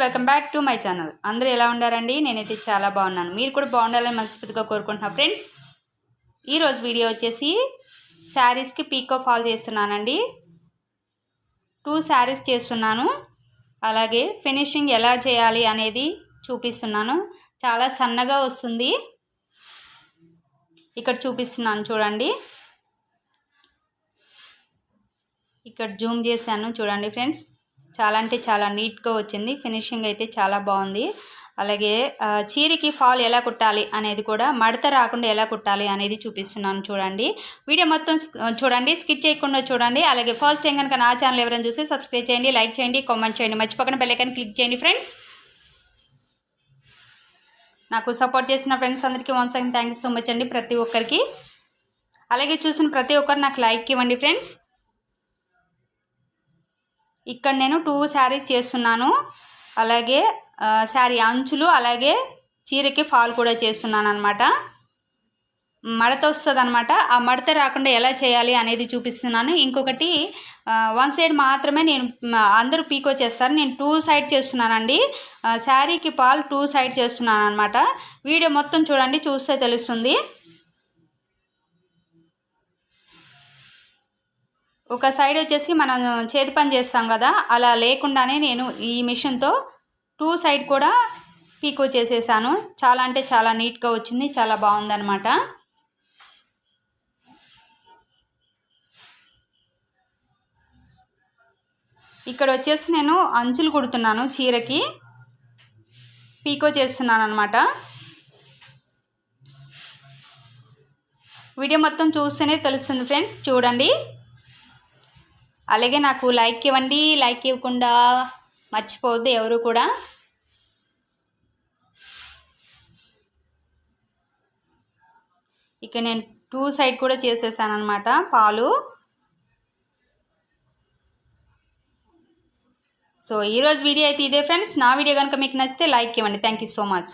Welcome back to my channel. అందరూ ఎలా ఉండారండి? నేనైతే చాలా బాగున్నాను. మీరు కూడా బాగుండాలని మనస్ఫూర్తిగా కోరుకుంటున్నా ఫ్రెండ్స్. ఈరోజు వీడియో వచ్చేసి శారీస్కి పీకో ఫాల్ చేస్తున్నానండి. 2 శారీస్ చేస్తున్నాను. అలాగే ఫినిషింగ్ ఎలా చేయాలి అనేది చూపిస్తున్నాను. చాలా సన్నగా వస్తుంది. ఇక్కడ చూపిస్తున్నాను చూడండి. ఇక్కడ జూమ్ చేశాను చూడండి ఫ్రెండ్స్. చాలా అంటే చాలా నీట్గా వచ్చింది. ఫినిషింగ్ అయితే చాలా బాగుంది. అలాగే చీరకి ఫాల్ ఎలా కుట్టాలి అనేది కూడా, మడత రాకుండా ఎలా కుట్టాలి అనేది చూపిస్తున్నాను చూడండి. వీడియో మొత్తం చూడండి, స్కిప్ చేయకుండా చూడండి. అలాగే ఫస్ట్ టైం కనుక నా ఛానల్ ఎవరైనా చూస్తే సబ్స్క్రైబ్ చేయండి, లైక్ చేయండి, కామెంట్ చేయండి, మర్చిపోకుండా బెల్ ఐకాన్ క్లిక్ చేయండి ఫ్రెండ్స్. నాకు సపోర్ట్ చేసిన ఫ్రెండ్స్ అందరికీ once again thank you so much అండి, ప్రతి ఒక్కరికి. అలాగే చూసిన ప్రతి ఒక్కరు నాకు లైక్ ఇవ్వండి ఫ్రెండ్స్. ఇక్కడ నేను 2 శారీస్ చేస్తున్నాను. అలాగే శారీ అంచులు, అలాగే చీరకి ఫాల్ కూడా చేస్తున్నాను అనమాట. మడత వస్తుంది అనమాట. ఆ మడత రాకుండా ఎలా చేయాలి అనేది చూపిస్తున్నాను. ఇంకొకటి 1 సైడ్ మాత్రమే నేను, అందరూ పీకో చేస్తారు, నేను 2 సైడ్ చేస్తున్నానండి. శారీకి ఫాల్ 2 సైడ్ చేస్తున్నాను అనమాట. వీడియో మొత్తం చూడండి, చూస్తే తెలుస్తుంది. ఒక సైడ్ వచ్చేసి మనం చేతి పని చేస్తాం కదా, అలా లేకుండానే నేను ఈ మిషన్తో 2 సైడ్ కూడా పీకో చేసేసాను. చాలా అంటే చాలా నీట్గా వచ్చింది, చాలా బాగుందన్నమాట. ఇక్కడ వచ్చేసి నేను అంచులు కుడుతున్నాను, చీరకి పీకో చేస్తున్నాను అనమాట. వీడియో మొత్తం చూస్తేనే తెలుస్తుంది ఫ్రెండ్స్, చూడండి. అలాగే నాకు లైక్ ఇవ్వండి, లైక్ ఇవ్వకుండా మర్చిపోవద్దు ఎవరు కూడా. ఇక నేను 2 సైడ్ కూడా చేసేసాను అనమాట పాలు. సో ఈరోజు వీడియో అయితే ఇదే ఫ్రెండ్స్. నా వీడియో కనుక మీకు నచ్చితే లైక్ ఇవ్వండి. Thank you so much.